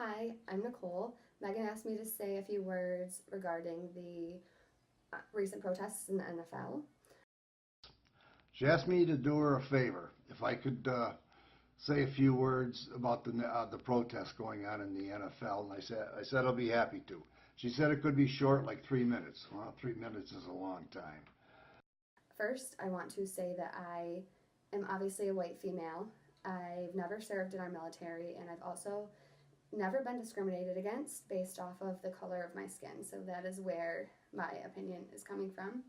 Hi, I'm Nicole. Megan asked me to say a few words regarding the recent protests in the NFL. She asked me to do her a favor, if I could say a few words about the protests going on in the NFL, and I said I'll be happy to. She said it could be short, like 3 minutes. Well, 3 minutes is a long time. First, I want to say that I am obviously a white female. I've never served in our military, and I've also never been discriminated against based off of the color of my skin. So that is where my opinion is coming from.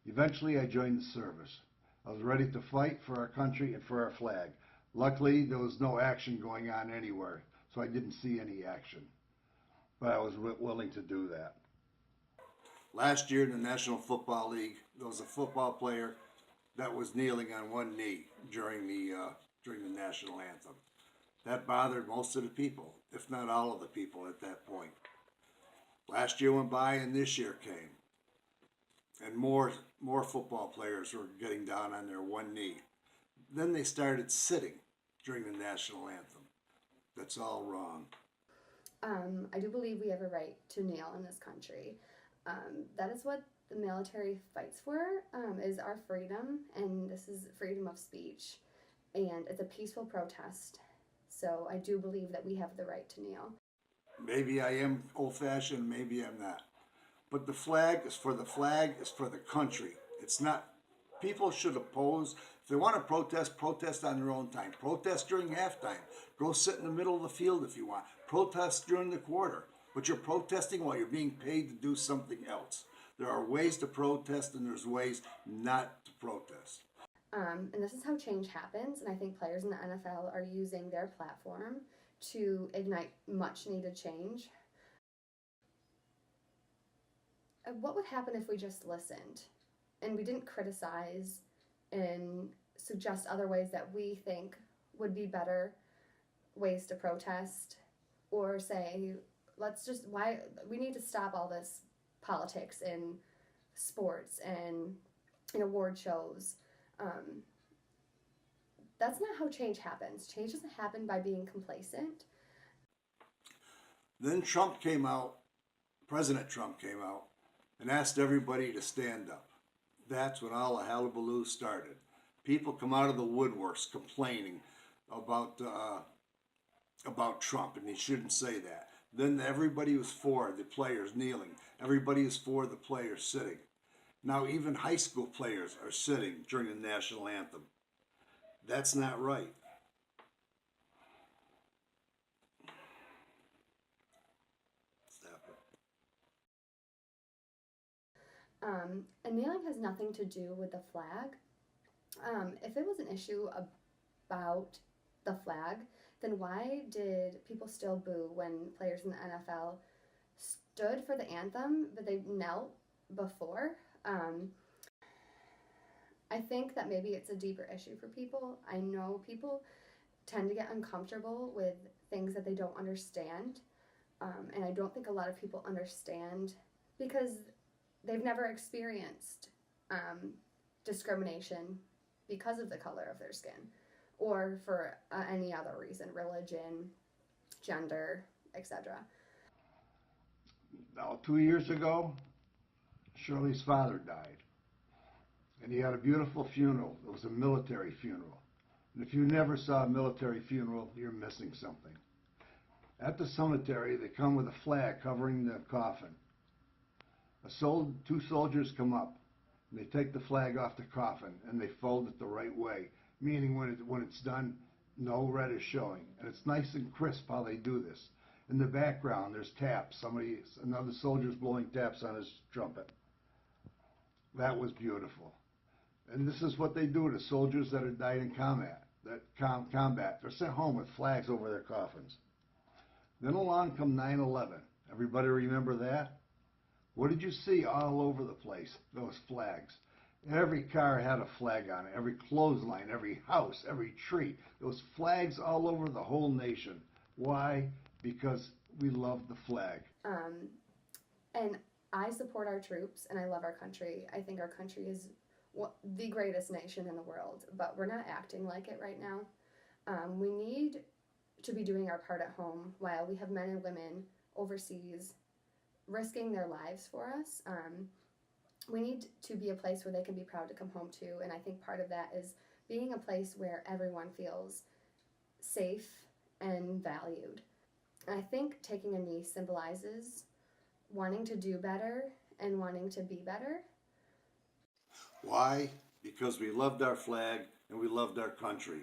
Eventually, I joined the service. I was ready to fight for our country and for our flag. Luckily, there was no action going on anywhere, so I didn't see any action. But I was willing to do that. Last year in the National Football League, there was a football player that was kneeling on one knee during the national anthem. That bothered most of the people, if not all of the people at that point. Last year went by and this year came, and more football players were getting down on their one knee. Then they started sitting during the national anthem. That's all wrong. I do believe we have a right to kneel in this country. That is what the military fights for, is our freedom, and this is freedom of speech, and it's a peaceful protest. So I do believe that we have the right to kneel. Maybe I am old-fashioned, maybe I'm not. But the flag is for the country. It's not, people should oppose. If they want to protest, protest on their own time. Protest during halftime. Go sit in the middle of the field if you want. Protest during the quarter. But you're protesting while you're being paid to do something else. There are ways to protest and there's ways not to protest. And this is how change happens, and I think players in the NFL are using their platform to ignite much needed change. What would happen if we just listened and we didn't criticize and suggest other ways that we think would be better ways to protest, or say, why we need to stop all this politics in sports and in award shows. That's not how change happens. Change doesn't happen by being complacent. Then President Trump came out and asked everybody to stand up. That's when all the hullabaloo started. People come out of the woodworks complaining about Trump, and he shouldn't say that. Then everybody was for the players kneeling. Everybody is for the players sitting. Now even high school players are sitting during the national anthem. That's not right. Stop And kneeling has nothing to do with the flag. If it was an issue about the flag, then why did people still boo when players in the NFL stood for the anthem, but they knelt before? I think that maybe it's a deeper issue for people. I know people tend to get uncomfortable with things that they don't understand, and I don't think a lot of people understand because they've never experienced discrimination because of the color of their skin or for any other reason, religion, gender, etc. Now, 2 years ago, Shirley's father died. And he had a beautiful funeral. It was a military funeral. And if you never saw a military funeral, you're missing something. At the cemetery, they come with a flag covering the coffin. Two soldiers come up, and they take the flag off the coffin, and they fold it the right way, meaning when it's done, no red is showing. And it's nice and crisp how they do this. In the background, there's taps. Another soldier's blowing taps on his trumpet. That was beautiful. And this is what they do to soldiers that have died in combat. They're sent home with flags over their coffins. Then along come 9/11. Everybody remember that? What did you see all over the place? Those flags. Every car had a flag on it. Every clothesline, every house, every tree. Those flags all over the whole nation. Why? Because we love the flag. And I support our troops and I love our country. I think our country is the greatest nation in the world, but we're not acting like it right now. We need to be doing our part at home while we have men and women overseas risking their lives for us. We need to be a place where they can be proud to come home to, and I think part of that is being a place where everyone feels safe and valued. And I think taking a knee symbolizes wanting to do better and wanting to be better. Why? Because we loved our flag and we loved our country.